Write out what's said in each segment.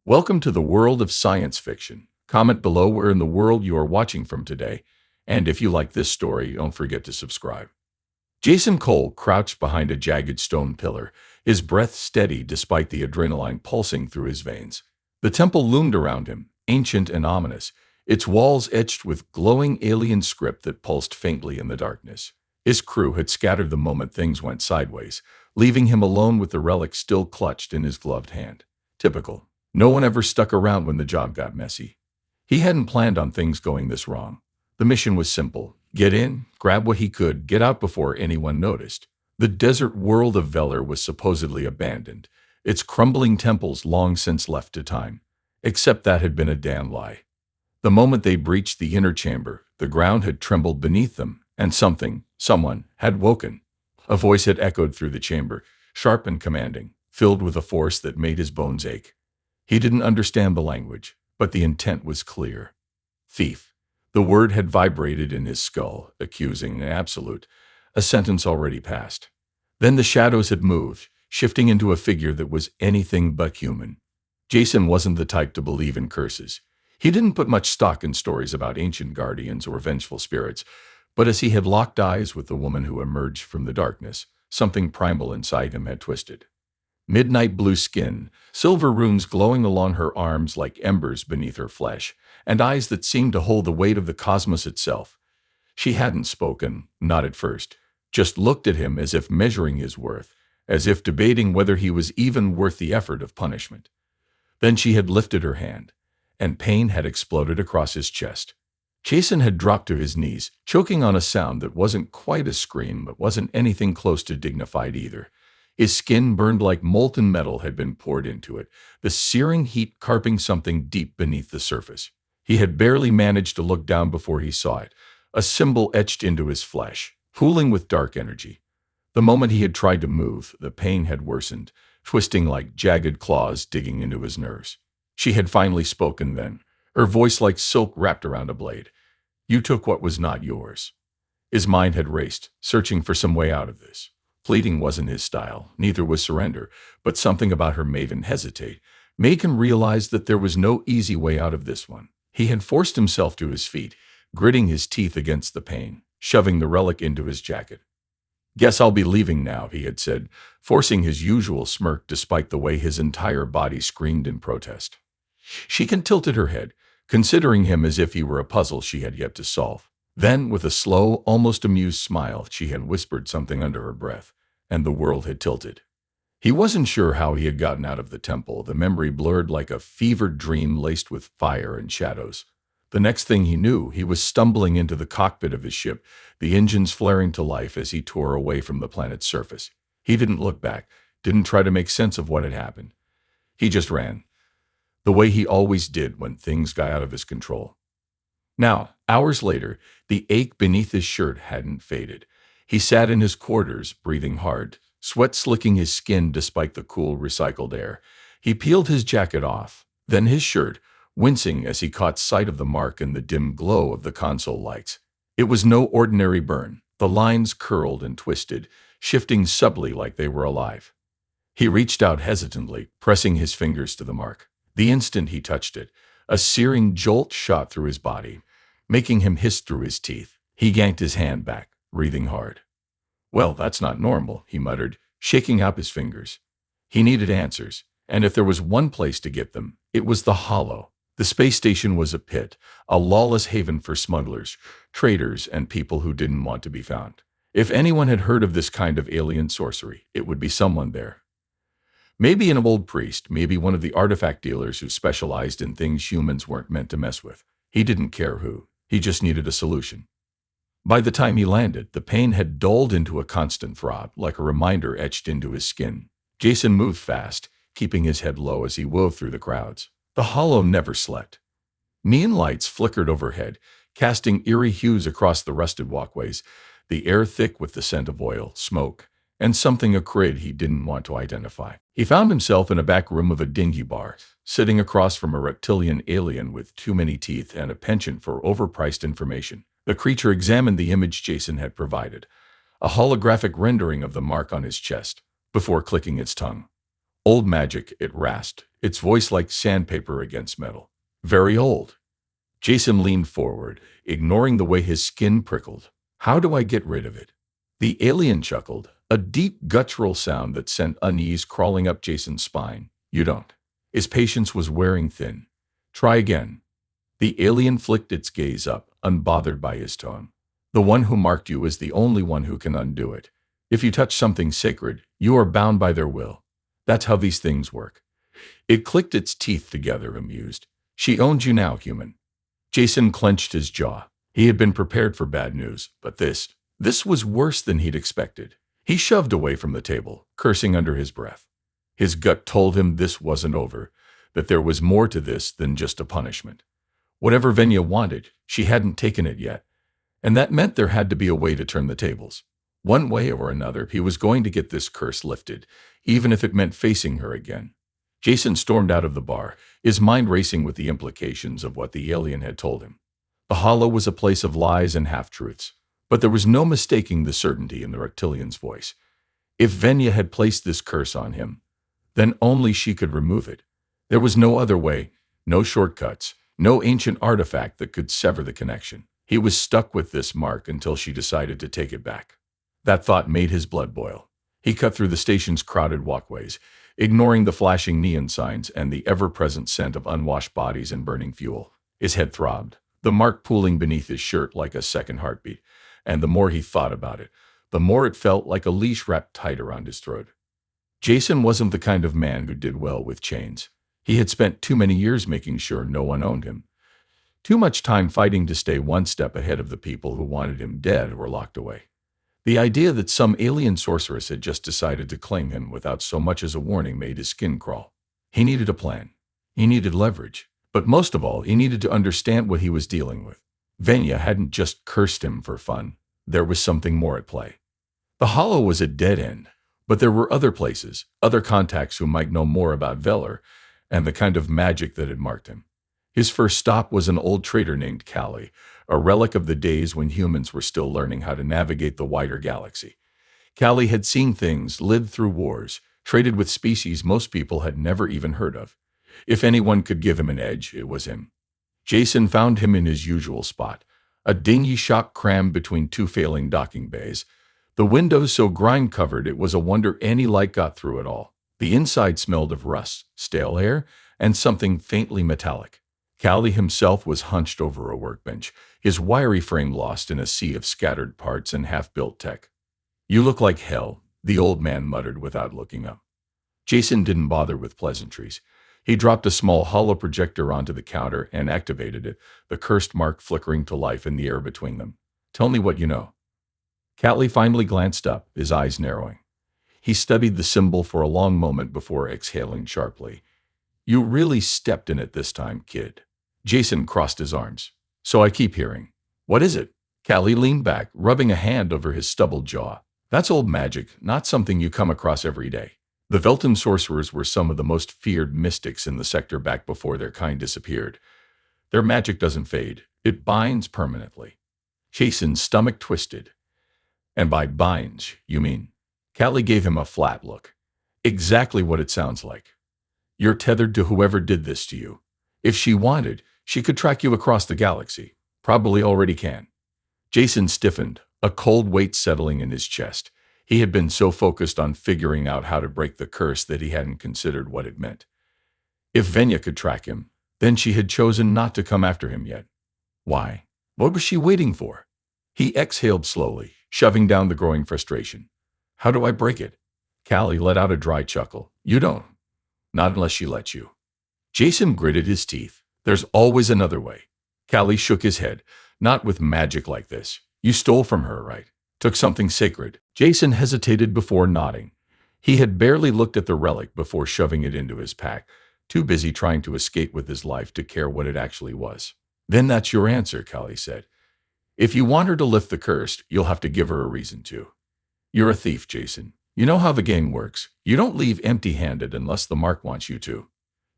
Welcome to the world of science fiction. Comment below where in the world you are watching from today, and if you like this story, don't forget to subscribe. Jason Cole crouched behind a jagged stone pillar, his breath steady despite the adrenaline pulsing through his veins. The temple loomed around him, ancient and ominous, its walls etched with glowing alien script that pulsed faintly in the darkness. His crew had scattered the moment things went sideways, leaving him alone with the relic still clutched in his gloved hand. Typical. No one ever stuck around when the job got messy. He hadn't planned on things going this wrong. The mission was simple. Get in, grab what he could, get out before anyone noticed. The desert world of Veller was supposedly abandoned, its crumbling temples long since left to time. Except that had been a damn lie. The moment they breached the inner chamber, the ground had trembled beneath them, and someone, had woken. A voice had echoed through the chamber, sharp and commanding, filled with a force that made his bones ache. He didn't understand the language, but the intent was clear. Thief. The word had vibrated in his skull, accusing, absolute, a sentence already passed. Then the shadows had moved, shifting into a figure that was anything but human. Jason wasn't the type to believe in curses. He didn't put much stock in stories about ancient guardians or vengeful spirits, but as he had locked eyes with the woman who emerged from the darkness, something primal inside him had twisted. Midnight blue skin, silver runes glowing along her arms like embers beneath her flesh, and eyes that seemed to hold the weight of the cosmos itself. She hadn't spoken, not at first, just looked at him as if measuring his worth, as if debating whether he was even worth the effort of punishment. Then she had lifted her hand, and pain had exploded across his chest. Jason had dropped to his knees, choking on a sound that wasn't quite a scream, but wasn't anything close to dignified either. His skin burned like molten metal had been poured into it, the searing heat carping something deep beneath the surface. He had barely managed to look down before he saw it, a symbol etched into his flesh, pooling with dark energy. The moment he had tried to move, the pain had worsened, twisting like jagged claws digging into his nerves. She had finally spoken then, her voice like silk wrapped around a blade. You took what was not yours. His mind had raced, searching for some way out of this. Pleading wasn't his style, neither was surrender, but something about her made him hesitate, made him realize that there was no easy way out of this one. He had forced himself to his feet, gritting his teeth against the pain, shoving the relic into his jacket. Guess I'll be leaving now, he had said, forcing his usual smirk despite the way his entire body screamed in protest. She tilted her head, considering him as if he were a puzzle she had yet to solve. Then, with a slow, almost amused smile, she had whispered something under her breath, and the world had tilted. He wasn't sure how he had gotten out of the temple, the memory blurred like a fevered dream laced with fire and shadows. The next thing he knew, he was stumbling into the cockpit of his ship, the engines flaring to life as he tore away from the planet's surface. He didn't look back, didn't try to make sense of what had happened. He just ran, the way he always did when things got out of his control. Now, hours later, the ache beneath his shirt hadn't faded. He sat in his quarters, breathing hard, sweat slicking his skin despite the cool, recycled air. He peeled his jacket off, then his shirt, wincing as he caught sight of the mark in the dim glow of the console lights. It was no ordinary burn. The lines curled and twisted, shifting subtly like they were alive. He reached out hesitantly, pressing his fingers to the mark. The instant he touched it, a searing jolt shot through his body, making him hiss through his teeth. He yanked his hand back, breathing hard. Well, that's not normal, he muttered, shaking out his fingers. He needed answers, and if there was one place to get them, it was the Hollow. The space station was a pit, a lawless haven for smugglers, traitors, and people who didn't want to be found. If anyone had heard of this kind of alien sorcery, it would be someone there. Maybe an old priest, maybe one of the artifact dealers who specialized in things humans weren't meant to mess with. He didn't care who. He just needed a solution. By the time he landed, the pain had dulled into a constant throb, like a reminder etched into his skin. Jason moved fast, keeping his head low as he wove through the crowds. The Hollow never slept. Neon lights flickered overhead, casting eerie hues across the rusted walkways, the air thick with the scent of oil, smoke, and something acrid he didn't want to identify. He found himself in a back room of a dingy bar, sitting across from a reptilian alien with too many teeth and a penchant for overpriced information. The creature examined the image Jason had provided, a holographic rendering of the mark on his chest, before clicking its tongue. Old magic, it rasped, its voice like sandpaper against metal. Very old. Jason leaned forward, ignoring the way his skin prickled. How do I get rid of it? The alien chuckled, a deep guttural sound that sent unease crawling up Jason's spine. You don't. His patience was wearing thin. Try again. The alien flicked its gaze up, unbothered by his tone. The one who marked you is the only one who can undo it. If you touch something sacred, you are bound by their will. That's how these things work. It clicked its teeth together, amused. She owns you now, human. Jason clenched his jaw. He had been prepared for bad news, but this was worse than he'd expected. He shoved away from the table, cursing under his breath. His gut told him this wasn't over, that there was more to this than just a punishment. Whatever Venya wanted, she hadn't taken it yet, and that meant there had to be a way to turn the tables. One way or another, he was going to get this curse lifted, even if it meant facing her again. Jason stormed out of the bar, his mind racing with the implications of what the alien had told him. The hollow was a place of lies and half-truths, but there was no mistaking the certainty in the reptilian's voice. If Venya had placed this curse on him, then only she could remove it. There was no other way, no shortcuts, no ancient artifact that could sever the connection. He was stuck with this mark until she decided to take it back. That thought made his blood boil. He cut through the station's crowded walkways, ignoring the flashing neon signs and the ever-present scent of unwashed bodies and burning fuel. His head throbbed, the mark pooling beneath his shirt like a second heartbeat, and the more he thought about it, the more it felt like a leash wrapped tight around his throat. Jason wasn't the kind of man who did well with chains. He had spent too many years making sure no one owned him. Too much time fighting to stay one step ahead of the people who wanted him dead or locked away. The idea that some alien sorceress had just decided to claim him without so much as a warning made his skin crawl. He needed a plan. He needed leverage. But most of all, he needed to understand what he was dealing with. Venya hadn't just cursed him for fun. There was something more at play. The hollow was a dead end, but there were other places, other contacts who might know more about Veller and the kind of magic that had marked him. His first stop was an old trader named Callie, a relic of the days when humans were still learning how to navigate the wider galaxy. Callie had seen things, lived through wars, traded with species most people had never even heard of. If anyone could give him an edge, it was him. Jason found him in his usual spot, a dingy shack crammed between two failing docking bays. The windows so grime-covered it was a wonder any light got through at all. The inside smelled of rust, stale air, and something faintly metallic. Callie himself was hunched over a workbench, his wiry frame lost in a sea of scattered parts and half-built tech. "You look like hell," the old man muttered without looking up. Jason didn't bother with pleasantries. He dropped a small hollow projector onto the counter and activated it, the cursed mark flickering to life in the air between them. "Tell me what you know." Callie finally glanced up, his eyes narrowing. He studied the symbol for a long moment before exhaling sharply. "You really stepped in it this time, kid." Jason crossed his arms. "So I keep hearing." "What is it?" Callie leaned back, rubbing a hand over his stubbled jaw. "That's old magic, not something you come across every day. The Velton sorcerers were some of the most feared mystics in the sector back before their kind disappeared. Their magic doesn't fade. It binds permanently." Jason's stomach twisted. "And by binds, you mean?" Callie gave him a flat look. "Exactly what it sounds like. You're tethered to whoever did this to you. If she wanted, she could track you across the galaxy. Probably already can." Jason stiffened, a cold weight settling in his chest. He had been so focused on figuring out how to break the curse that he hadn't considered what it meant. If Venya could track him, then she had chosen not to come after him yet. Why? What was she waiting for? He exhaled slowly, shoving down the growing frustration. "How do I break it?" Callie let out a dry chuckle. "You don't. Not unless she lets you." Jason gritted his teeth. "There's always another way." Callie shook his head. "Not with magic like this. You stole from her, right? Took something sacred." Jason hesitated before nodding. He had barely looked at the relic before shoving it into his pack, too busy trying to escape with his life to care what it actually was. "Then that's your answer," Callie said. "If you want her to lift the curse, you'll have to give her a reason to. You're a thief, Jason. You know how the game works. You don't leave empty-handed unless the mark wants you to."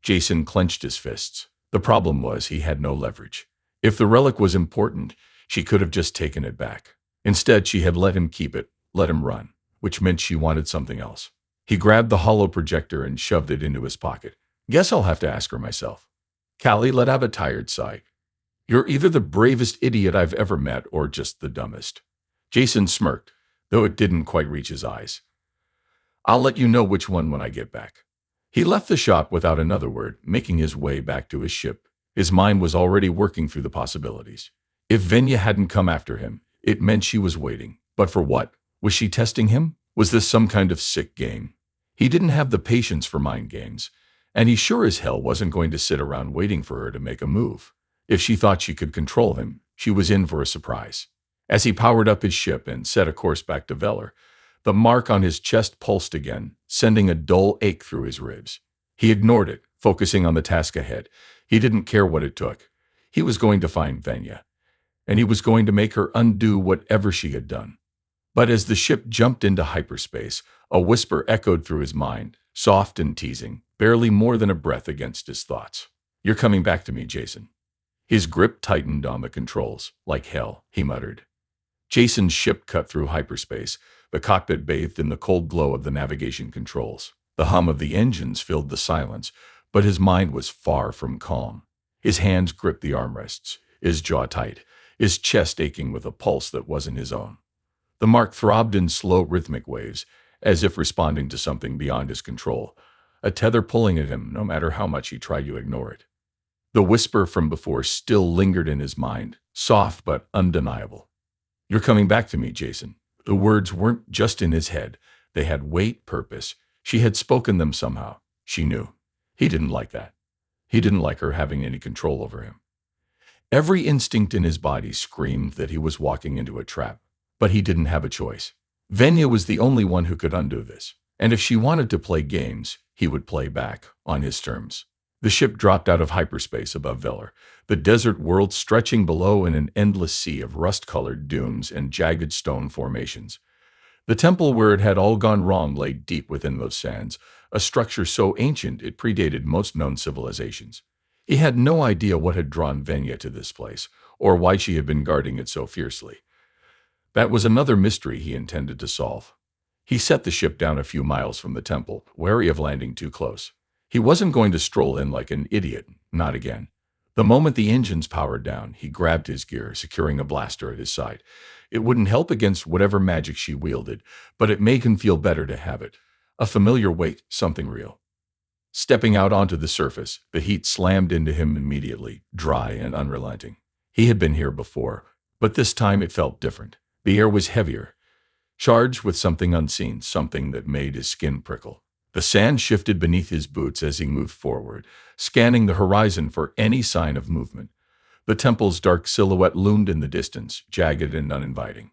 Jason clenched his fists. The problem was he had no leverage. If the relic was important, she could have just taken it back. Instead, she had let him keep it, let him run, which meant she wanted something else. He grabbed the hollow projector and shoved it into his pocket. Guess I'll have to ask her myself. Callie let out a tired sigh. You're either the bravest idiot I've ever met or just the dumbest. Jason smirked, though it didn't quite reach his eyes. I'll let you know which one when I get back. He left the shop without another word, making his way back to his ship. His mind was already working through the possibilities. If Venya hadn't come after him, it meant she was waiting. But for what? Was she testing him? Was this some kind of sick game? He didn't have the patience for mind games, and he sure as hell wasn't going to sit around waiting for her to make a move. If she thought she could control him, she was in for a surprise. As he powered up his ship and set a course back to Veller, the mark on his chest pulsed again, sending a dull ache through his ribs. He ignored it, focusing on the task ahead. He didn't care what it took. He was going to find Venya, and he was going to make her undo whatever she had done. But as the ship jumped into hyperspace, a whisper echoed through his mind, soft and teasing, barely more than a breath against his thoughts. You're coming back to me, Jason. His grip tightened on the controls. Like hell, he muttered. Jason's ship cut through hyperspace, the cockpit bathed in the cold glow of the navigation controls. The hum of the engines filled the silence, but his mind was far from calm. His hands gripped the armrests, his jaw tight, his chest aching with a pulse that wasn't his own. The mark throbbed in slow rhythmic waves, as if responding to something beyond his control, a tether pulling at him no matter how much he tried to ignore it. The whisper from before still lingered in his mind, soft but undeniable. You're coming back to me, Jason. The words weren't just in his head. They had weight, purpose. She had spoken them somehow. She knew. He didn't like that. He didn't like her having any control over him. Every instinct in his body screamed that he was walking into a trap, but he didn't have a choice. Venya was the only one who could undo this, and if she wanted to play games, he would play back, on his terms. The ship dropped out of hyperspace above Veller, the desert world stretching below in an endless sea of rust-colored dunes and jagged stone formations. The temple where it had all gone wrong lay deep within those sands, a structure so ancient it predated most known civilizations. He had no idea what had drawn Venya to this place, or why she had been guarding it so fiercely. That was another mystery he intended to solve. He set the ship down a few miles from the temple, wary of landing too close. He wasn't going to stroll in like an idiot, not again. The moment the engines powered down, he grabbed his gear, securing a blaster at his side. It wouldn't help against whatever magic she wielded, but it made him feel better to have it. A familiar weight, something real. Stepping out onto the surface, the heat slammed into him immediately, dry and unrelenting. He had been here before, but this time it felt different. The air was heavier, charged with something unseen, something that made his skin prickle. The sand shifted beneath his boots as he moved forward, scanning the horizon for any sign of movement. The temple's dark silhouette loomed in the distance, jagged and uninviting.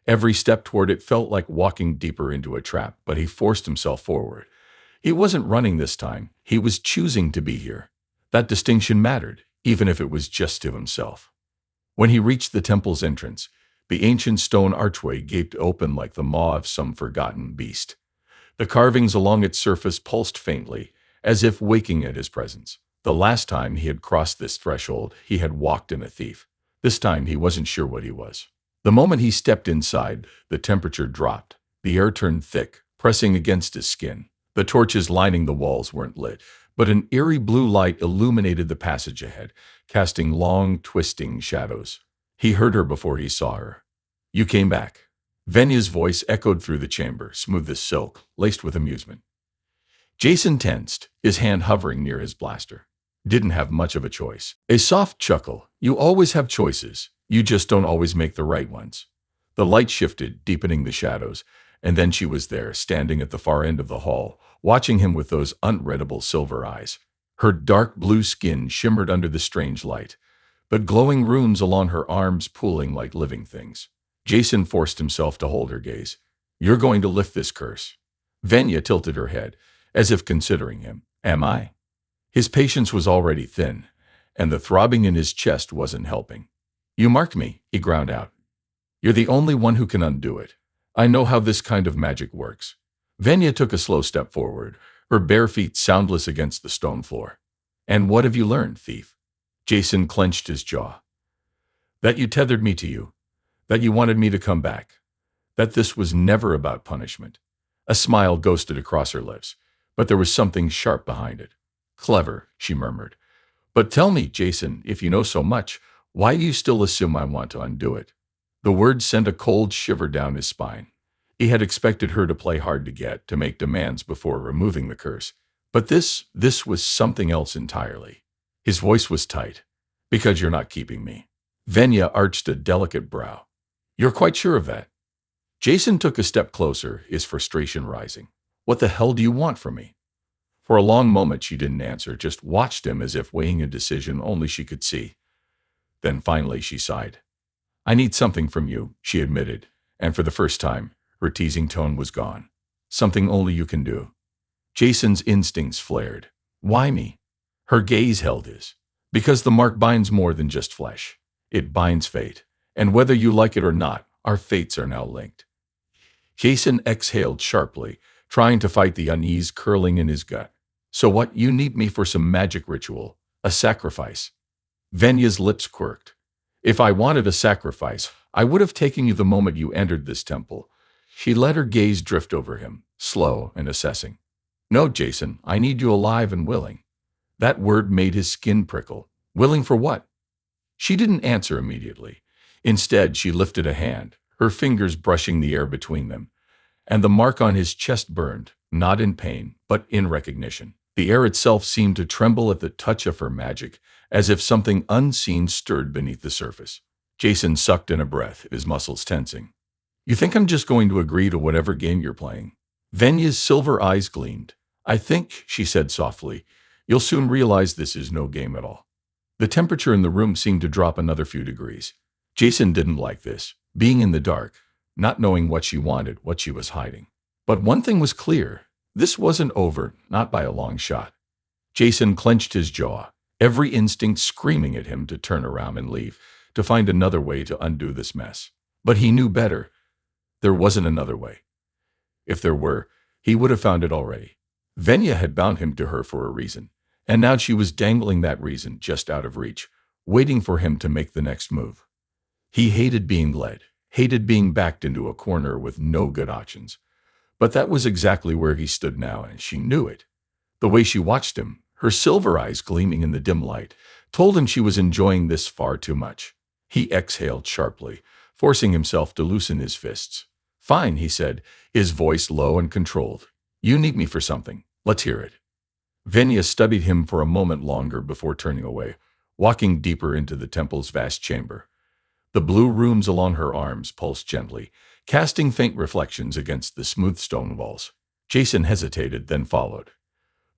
Every step toward it felt like walking deeper into a trap, but he forced himself forward. He wasn't running this time. He was choosing to be here. That distinction mattered, even if it was just to himself. When he reached the temple's entrance, the ancient stone archway gaped open like the maw of some forgotten beast. The carvings along its surface pulsed faintly, as if waking at his presence. The last time he had crossed this threshold, he had walked in a thief. This time he wasn't sure what he was. The moment he stepped inside, the temperature dropped. The air turned thick, pressing against his skin. The torches lining the walls weren't lit, but an eerie blue light illuminated the passage ahead, casting long, twisting shadows. He heard her before he saw her. You came back. Venya's voice echoed through the chamber, smooth as silk, laced with amusement. Jason tensed, his hand hovering near his blaster. Didn't have much of a choice. A soft chuckle. You always have choices. You just don't always make the right ones. The light shifted, deepening the shadows, and then she was there, standing at the far end of the hall, watching him with those unreadable silver eyes. Her dark blue skin shimmered under the strange light, but glowing runes along her arms pooling like living things. Jason forced himself to hold her gaze. You're going to lift this curse. Venya tilted her head, as if considering him. Am I? His patience was already thin, and the throbbing in his chest wasn't helping. You marked me, he ground out. You're the only one who can undo it. I know how this kind of magic works. Venya took a slow step forward, her bare feet soundless against the stone floor. And what have you learned, thief? Jason clenched his jaw. That you tethered me to you. That you wanted me to come back. That this was never about punishment. A smile ghosted across her lips, but there was something sharp behind it. Clever, she murmured. But tell me, Jason, if you know so much, why do you still assume I want to undo it? The words sent a cold shiver down his spine. He had expected her to play hard to get, to make demands before removing the curse. But this was something else entirely. His voice was tight. Because you're not keeping me. Venya arched a delicate brow. You're quite sure of that? Jason took a step closer, his frustration rising. What the hell do you want from me? For a long moment she didn't answer, just watched him as if weighing a decision only she could see. Then finally she sighed. I need something from you, she admitted, and for the first time, her teasing tone was gone. Something only you can do. Jason's instincts flared. Why me? Her gaze held his. Because the mark binds more than just flesh. It binds fate. And whether you like it or not, our fates are now linked. Jason exhaled sharply, trying to fight the unease curling in his gut. So what, you need me for some magic ritual? A sacrifice? Venya's lips quirked. If I wanted a sacrifice, I would have taken you the moment you entered this temple. She let her gaze drift over him, slow and assessing. No, Jason, I need you alive and willing. That word made his skin prickle. Willing for what? She didn't answer immediately. Instead, she lifted a hand, her fingers brushing the air between them, and the mark on his chest burned, not in pain, but in recognition. The air itself seemed to tremble at the touch of her magic, as if something unseen stirred beneath the surface. Jason sucked in a breath, his muscles tensing. You think I'm just going to agree to whatever game you're playing? Venya's silver eyes gleamed. I think, she said softly, you'll soon realize this is no game at all. The temperature in the room seemed to drop another few degrees. Jason didn't like this, being in the dark, not knowing what she wanted, what she was hiding. But one thing was clear. This wasn't over, not by a long shot. Jason clenched his jaw, every instinct screaming at him to turn around and leave, to find another way to undo this mess. But he knew better. There wasn't another way. If there were, he would have found it already. Venya had bound him to her for a reason, and now she was dangling that reason just out of reach, waiting for him to make the next move. He hated being led, hated being backed into a corner with no good options. But that was exactly where he stood now, and she knew it. The way she watched him, her silver eyes gleaming in the dim light, told him she was enjoying this far too much. He exhaled sharply, forcing himself to loosen his fists. Fine, he said, his voice low and controlled. You need me for something. Let's hear it. Venya studied him for a moment longer before turning away, walking deeper into the temple's vast chamber. The blue rooms along her arms pulsed gently, casting faint reflections against the smooth stone walls. Jason hesitated, then followed.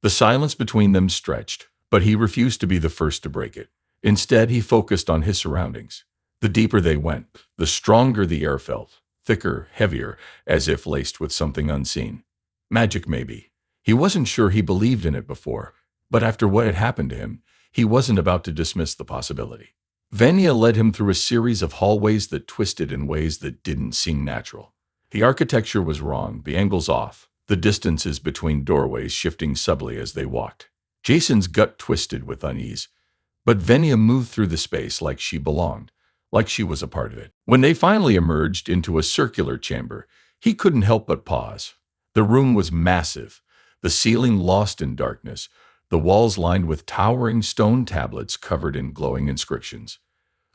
The silence between them stretched, but he refused to be the first to break it. Instead, he focused on his surroundings. The deeper they went, the stronger the air felt, thicker, heavier, as if laced with something unseen. Magic, maybe. He wasn't sure he believed in it before, but after what had happened to him, he wasn't about to dismiss the possibility. Venya led him through a series of hallways that twisted in ways that didn't seem natural. The architecture was wrong, the angles off, the distances between doorways shifting subtly as they walked. Jason's gut twisted with unease, but Venya moved through the space like she belonged, like she was a part of it. When they finally emerged into a circular chamber, he couldn't help but pause. The room was massive, the ceiling lost in darkness, the walls lined with towering stone tablets covered in glowing inscriptions.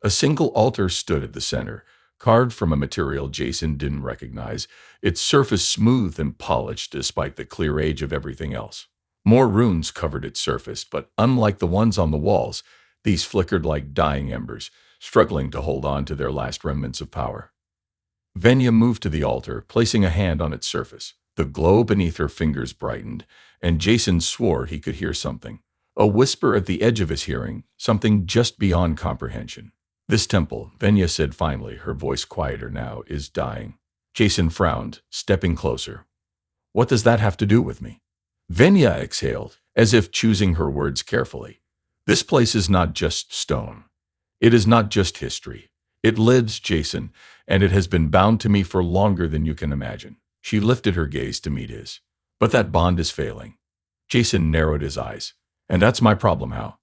A single altar stood at the center, carved from a material Jason didn't recognize, its surface smooth and polished despite the clear age of everything else. More runes covered its surface, but unlike the ones on the walls, these flickered like dying embers, struggling to hold on to their last remnants of power. Venya moved to the altar, placing a hand on its surface. The glow beneath her fingers brightened, and Jason swore he could hear something. A whisper at the edge of his hearing, something just beyond comprehension. This temple, Venya said finally, her voice quieter now, is dying. Jason frowned, stepping closer. What does that have to do with me? Venya exhaled, as if choosing her words carefully. This place is not just stone. It is not just history. It lives, Jason, and it has been bound to me for longer than you can imagine. She lifted her gaze to meet his. But that bond is failing. Jason narrowed his eyes. And that's my problem, how?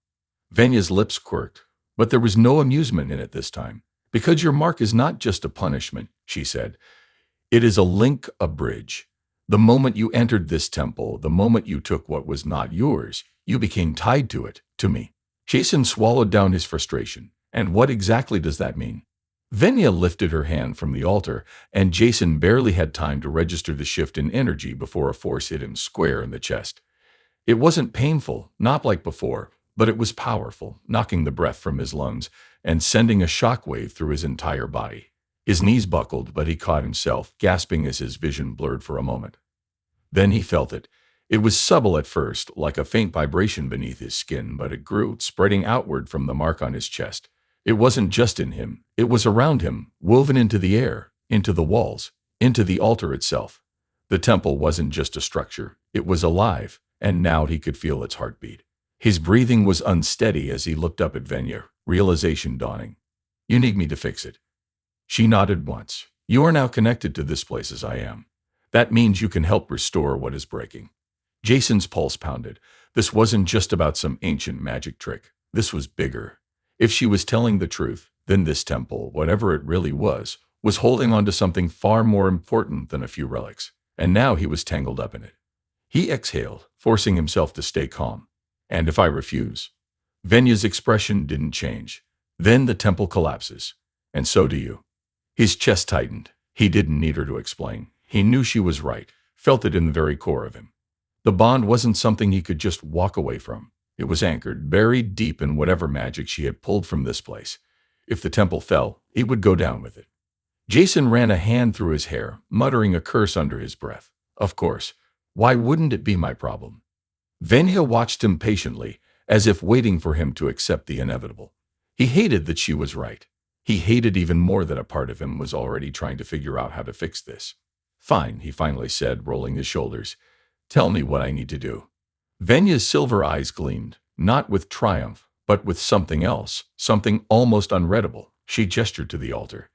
Venya's lips quirked, but there was no amusement in it this time. Because your mark is not just a punishment, she said. It is a link, a bridge. The moment you entered this temple, the moment you took what was not yours, you became tied to it, to me. Jason swallowed down his frustration. And what exactly does that mean? Venya lifted her hand from the altar, and Jason barely had time to register the shift in energy before a force hit him square in the chest. It wasn't painful, not like before, but it was powerful, knocking the breath from his lungs and sending a shockwave through his entire body. His knees buckled, but he caught himself, gasping as his vision blurred for a moment. Then he felt it. It was subtle at first, like a faint vibration beneath his skin, but it grew, spreading outward from the mark on his chest. It wasn't just in him, it was around him, woven into the air, into the walls, into the altar itself. The temple wasn't just a structure, it was alive, and now he could feel its heartbeat. His breathing was unsteady as he looked up at Venya, realization dawning. You need me to fix it. She nodded once. You are now connected to this place as I am. That means you can help restore what is breaking. Jason's pulse pounded. This wasn't just about some ancient magic trick. This was bigger. If she was telling the truth, then this temple, whatever it really was holding on to something far more important than a few relics. And now he was tangled up in it. He exhaled, forcing himself to stay calm. And if I refuse? Venya's expression didn't change. Then the temple collapses. And so do you. His chest tightened. He didn't need her to explain. He knew she was right, felt it in the very core of him. The bond wasn't something he could just walk away from. It was anchored, buried deep in whatever magic she had pulled from this place. If the temple fell, it would go down with it. Jason ran a hand through his hair, muttering a curse under his breath. Of course. Why wouldn't it be my problem? Venya watched him patiently, as if waiting for him to accept the inevitable. He hated that she was right. He hated even more that a part of him was already trying to figure out how to fix this. Fine, he finally said, rolling his shoulders. Tell me what I need to do. Venya's silver eyes gleamed, not with triumph, but with something else, something almost unreadable. She gestured to the altar.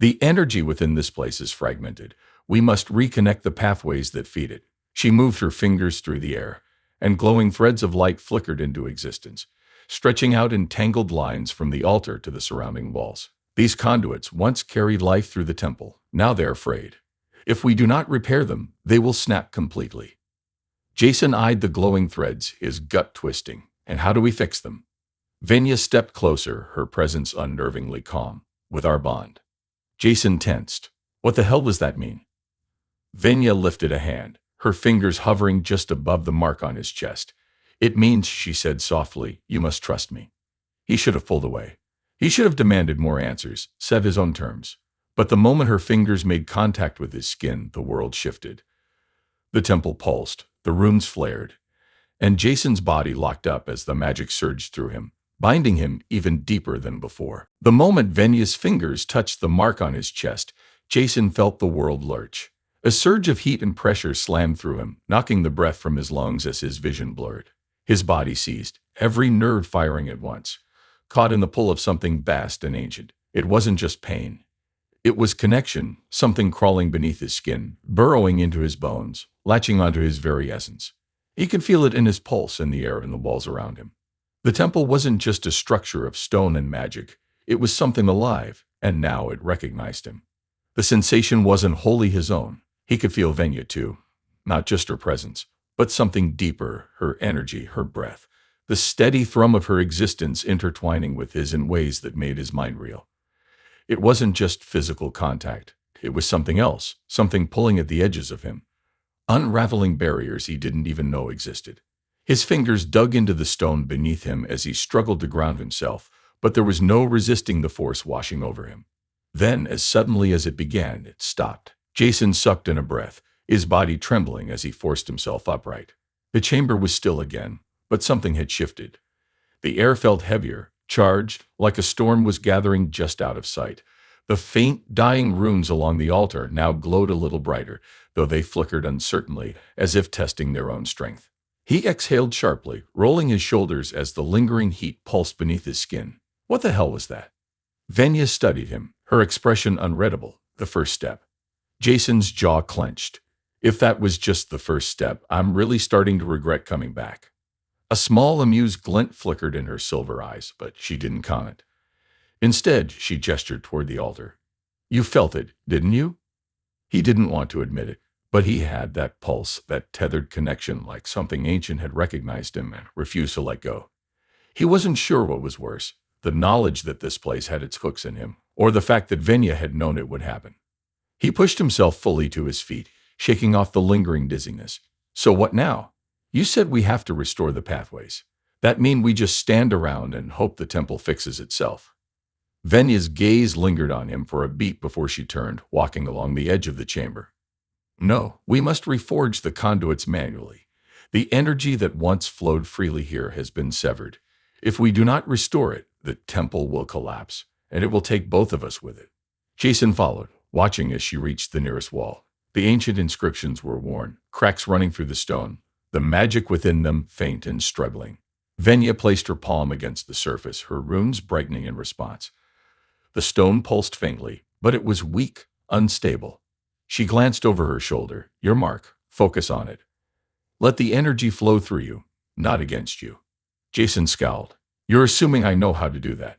The energy within this place is fragmented. We must reconnect the pathways that feed it. She moved her fingers through the air, and glowing threads of light flickered into existence, stretching out in tangled lines from the altar to the surrounding walls. These conduits once carried life through the temple. Now they're frayed. If we do not repair them, they will snap completely. Jason eyed the glowing threads, his gut twisting. And how do we fix them? Venya stepped closer, her presence unnervingly calm. With our bond. Jason tensed. What the hell does that mean? Venya lifted a hand, her fingers hovering just above the mark on his chest. It means, she said softly, you must trust me. He should have pulled away. He should have demanded more answers, set his own terms. But the moment her fingers made contact with his skin, the world shifted. The temple pulsed, the runes flared, and Jason's body locked up as the magic surged through him, binding him even deeper than before. The moment Venya's fingers touched the mark on his chest, Jason felt the world lurch. A surge of heat and pressure slammed through him, knocking the breath from his lungs as his vision blurred. His body seized, every nerve firing at once, caught in the pull of something vast and ancient. It wasn't just pain. It was connection, something crawling beneath his skin, burrowing into his bones, latching onto his very essence. He could feel it in his pulse, in the air, and the walls around him. The temple wasn't just a structure of stone and magic. It was something alive, and now it recognized him. The sensation wasn't wholly his own. He could feel Venya too, not just her presence, but something deeper, her energy, her breath, the steady thrum of her existence intertwining with his in ways that made his mind reel. It wasn't just physical contact. It was something else, something pulling at the edges of him, unraveling barriers he didn't even know existed. His fingers dug into the stone beneath him as he struggled to ground himself, but there was no resisting the force washing over him. Then, as suddenly as it began, it stopped. Jason sucked in a breath, his body trembling as he forced himself upright. The chamber was still again, but something had shifted. The air felt heavier, charged, like a storm was gathering just out of sight. The faint, dying runes along the altar now glowed a little brighter, though they flickered uncertainly, as if testing their own strength. He exhaled sharply, rolling his shoulders as the lingering heat pulsed beneath his skin. What the hell was that? Venya studied him, her expression unreadable. The first step. Jason's jaw clenched. If that was just the first step, I'm really starting to regret coming back. A small amused glint flickered in her silver eyes, but she didn't comment. Instead, she gestured toward the altar. You felt it, didn't you? He didn't want to admit it, But he had that pulse, that tethered connection, like something ancient had recognized him and refused to let go. He wasn't sure what was worse, the knowledge that this place had its hooks in him, or the fact that Venya had known it would happen. He pushed himself fully to his feet, shaking off the lingering dizziness. So what now? You said we have to restore the pathways. That mean we just stand around and hope the temple fixes itself? Venya's gaze lingered on him for a beat before she turned, walking along the edge of the chamber. No, we must reforge the conduits manually. The energy that once flowed freely here has been severed. If we do not restore it, the temple will collapse, and it will take both of us with it. Jason followed, watching as she reached the nearest wall. The ancient inscriptions were worn, cracks running through the stone, the magic within them faint and struggling. Venya placed her palm against the surface, her runes brightening in response. The stone pulsed faintly, but it was weak, unstable. She glanced over her shoulder. Your mark. Focus on it. Let the energy flow through you, not against you. Jason scowled. You're assuming I know how to do that.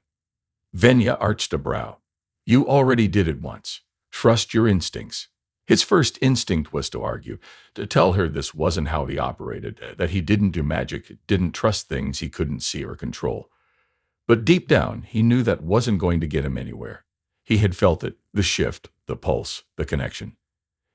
Venya arched a brow. You already did it once. Trust your instincts. His first instinct was to argue, to tell her this wasn't how he operated, that he didn't do magic, didn't trust things he couldn't see or control. But deep down, he knew that wasn't going to get him anywhere. He had felt it, the shift, the pulse, the connection.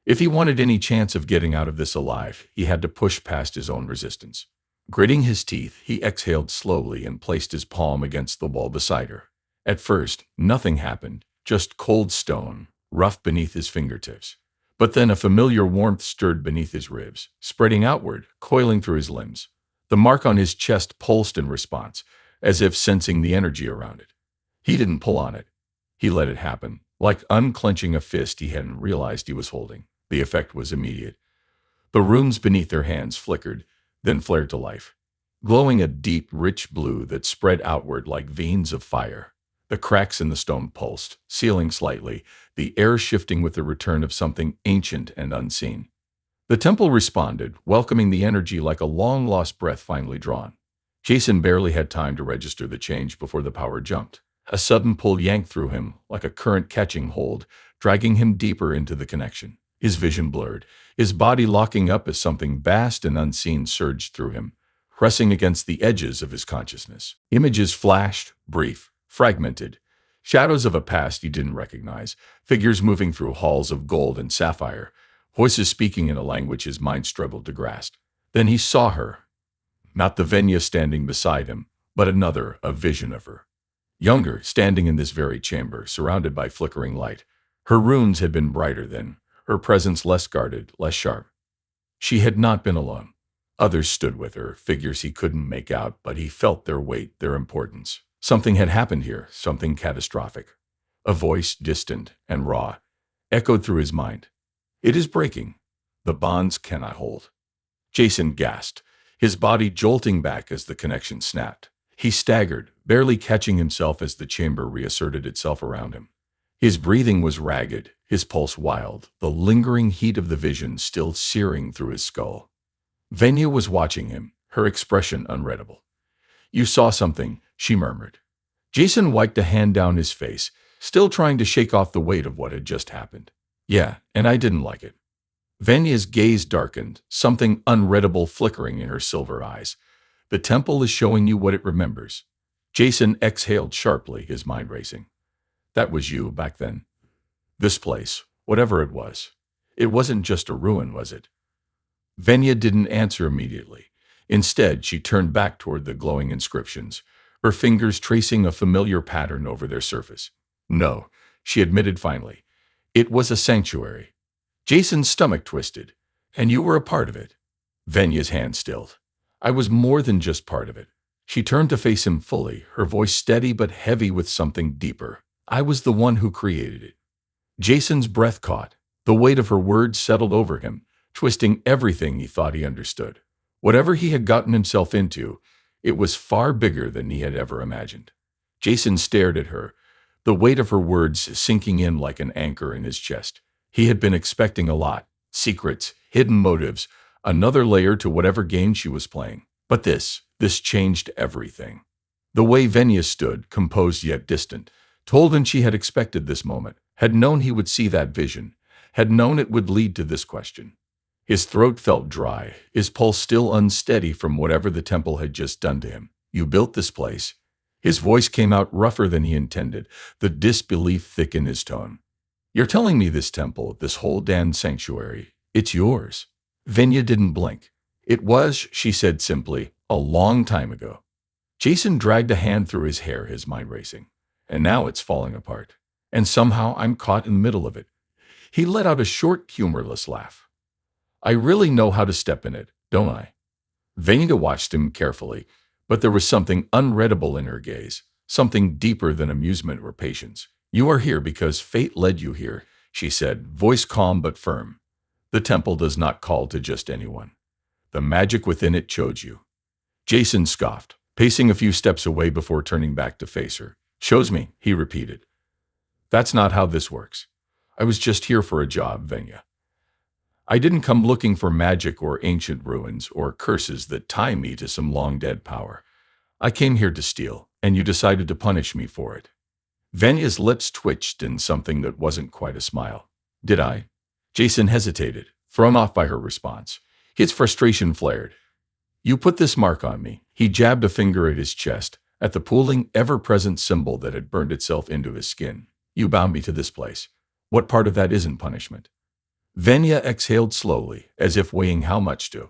If he wanted any chance of getting out of this alive, he had to push past his own resistance. Gritting his teeth, he exhaled slowly and placed his palm against the wall beside her. At first, nothing happened, just cold stone, rough beneath his fingertips. But then a familiar warmth stirred beneath his ribs, spreading outward, coiling through his limbs. The mark on his chest pulsed in response, as if sensing the energy around it. He didn't pull on it. He let it happen, like unclenching a fist he hadn't realized he was holding. The effect was immediate. The runes beneath their hands flickered, then flared to life, glowing a deep, rich blue that spread outward like veins of fire. The cracks in the stone pulsed, sealing slightly, the air shifting with the return of something ancient and unseen. The temple responded, welcoming the energy like a long-lost breath finally drawn. Jason barely had time to register the change before the power jumped. A sudden pull yanked through him, like a current catching hold, dragging him deeper into the connection. His vision blurred, his body locking up as something vast and unseen surged through him, pressing against the edges of his consciousness. Images flashed, brief, fragmented, shadows of a past he didn't recognize, figures moving through halls of gold and sapphire, voices speaking in a language his mind struggled to grasp. Then he saw her. Not the Venya standing beside him, but another, a vision of her. Younger, standing in this very chamber, surrounded by flickering light. Her runes had been brighter then, her presence less guarded, less sharp. She had not been alone. Others stood with her, figures he couldn't make out, but he felt their weight, their importance. Something had happened here, something catastrophic. A voice, distant and raw, echoed through his mind. It is breaking. The bonds cannot hold. Jason gasped, his body jolting back as the connection snapped. He staggered, barely catching himself as the chamber reasserted itself around him. His breathing was ragged, his pulse wild, the lingering heat of the vision still searing through his skull. Venya was watching him, her expression unreadable. You saw something, she murmured. Jason wiped a hand down his face, still trying to shake off the weight of what had just happened. Yeah, and I didn't like it. Venya's gaze darkened, something unreadable flickering in her silver eyes. The temple is showing you what it remembers. Jason exhaled sharply, his mind racing. That was you back then. This place, whatever it was. It wasn't just a ruin, was it? Venya didn't answer immediately. Instead, she turned back toward the glowing inscriptions, her fingers tracing a familiar pattern over their surface. No, she admitted finally. It was a sanctuary. Jason's stomach twisted. And you were a part of it. Venya's hand stilled. I was more than just part of it. She turned to face him fully, her voice steady but heavy with something deeper. I was the one who created it. Jason's breath caught. The weight of her words settled over him, twisting everything he thought he understood. Whatever he had gotten himself into, it was far bigger than he had ever imagined. Jason stared at her, the weight of her words sinking in like an anchor in his chest. He had been expecting a lot, secrets, hidden motives, another layer to whatever game she was playing. But this changed everything. The way Venya stood, composed yet distant, told him she had expected this moment, had known he would see that vision, had known it would lead to this question. His throat felt dry, his pulse still unsteady from whatever the temple had just done to him. You built this place. His voice came out rougher than he intended, the disbelief thick in his tone. You're telling me this temple, this whole damn sanctuary, it's yours? Venya didn't blink. It was, she said simply, a long time ago. Jason dragged a hand through his hair, his mind racing. And now it's falling apart. And somehow I'm caught in the middle of it. He let out a short, humorless laugh. I really know how to step in it, don't I? Venya watched him carefully, but there was something unreadable in her gaze, something deeper than amusement or patience. You are here because fate led you here, she said, voice calm but firm. The temple does not call to just anyone. The magic within it chose you. Jason scoffed, pacing a few steps away before turning back to face her. Chose me, he repeated. That's not how this works. I was just here for a job, Venya. I didn't come looking for magic or ancient ruins or curses that tie me to some long-dead power. I came here to steal, and you decided to punish me for it. Venya's lips twitched in something that wasn't quite a smile. Did I? Jason hesitated, thrown off by her response. His frustration flared. You put this mark on me. He jabbed a finger at his chest, at the pooling, ever-present symbol that had burned itself into his skin. You bound me to this place. What part of that isn't punishment? Venya exhaled slowly, as if weighing how much to